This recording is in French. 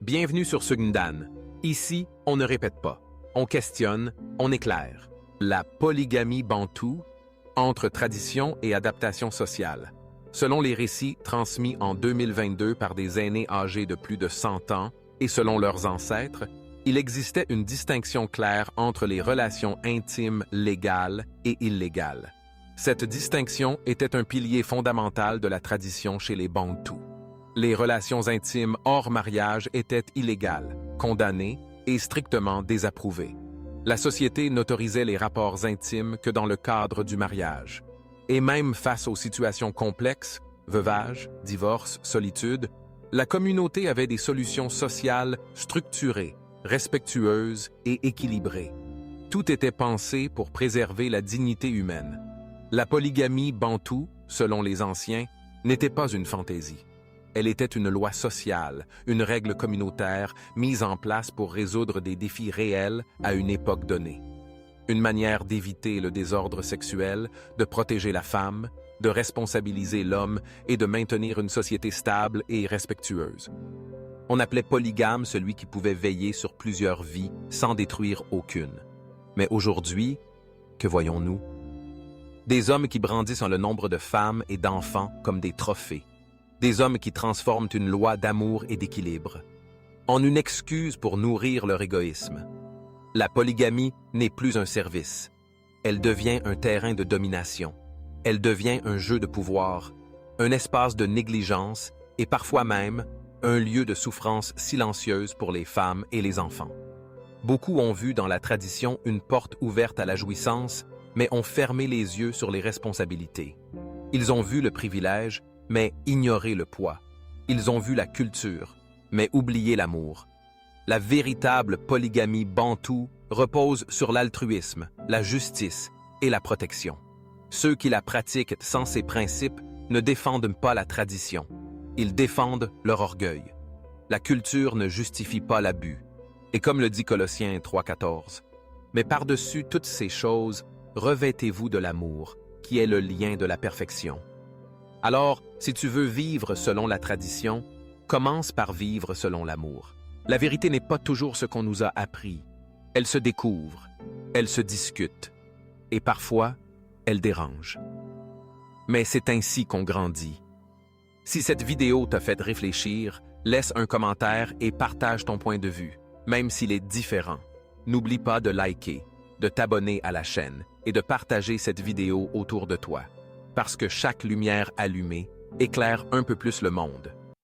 Bienvenue sur Sugundan. Ici, on ne répète pas. On questionne, on éclaire. La polygamie bantoue entre tradition et adaptation sociale. Selon les récits transmis en 2022 par des aînés âgés de plus de 100 ans et selon leurs ancêtres, il existait une distinction claire entre les relations intimes légales et illégales. Cette distinction était un pilier fondamental de la tradition chez les Bantous. Les relations intimes hors mariage étaient illégales, condamnées et strictement désapprouvées. La société n'autorisait les rapports intimes que dans le cadre du mariage. Et même face aux situations complexes, veuvage, divorce, solitude, la communauté avait des solutions sociales structurées, respectueuses et équilibrées. Tout était pensé pour préserver la dignité humaine. La polygamie bantoue, selon les anciens, n'était pas une fantaisie. Elle était une loi sociale, une règle communautaire mise en place pour résoudre des défis réels à une époque donnée. Une manière d'éviter le désordre sexuel, de protéger la femme, de responsabiliser l'homme et de maintenir une société stable et respectueuse. On appelait polygame celui qui pouvait veiller sur plusieurs vies sans détruire aucune. Mais aujourd'hui, que voyons-nous? Des hommes qui brandissent le nombre de femmes et d'enfants comme des trophées. Des hommes qui transforment une loi d'amour et d'équilibre en une excuse pour nourrir leur égoïsme. La polygamie n'est plus un service. Elle devient un terrain de domination. Elle devient un jeu de pouvoir, un espace de négligence et parfois même un lieu de souffrance silencieuse pour les femmes et les enfants. Beaucoup ont vu dans la tradition une porte ouverte à la jouissance, mais ont fermé les yeux sur les responsabilités. Ils ont vu le privilège, mais ignoré le poids. Ils ont vu la culture, mais oublié l'amour. La véritable polygamie bantoue repose sur l'altruisme, la justice et la protection. Ceux qui la pratiquent sans ces principes ne défendent pas la tradition. Ils défendent leur orgueil. La culture ne justifie pas l'abus. Et comme le dit Colossiens 3,14, « Mais par-dessus toutes ces choses, revêtez-vous de l'amour, qui est le lien de la perfection. » Alors, si tu veux vivre selon la tradition, commence par vivre selon l'amour. La vérité n'est pas toujours ce qu'on nous a appris. Elle se découvre, elle se discute, et parfois, elle dérange. Mais c'est ainsi qu'on grandit. Si cette vidéo t'a fait réfléchir, laisse un commentaire et partage ton point de vue, même s'il est différent. N'oublie pas de liker, de t'abonner à la chaîne et de partager cette vidéo autour de toi. Parce que chaque lumière allumée éclaire un peu plus le monde.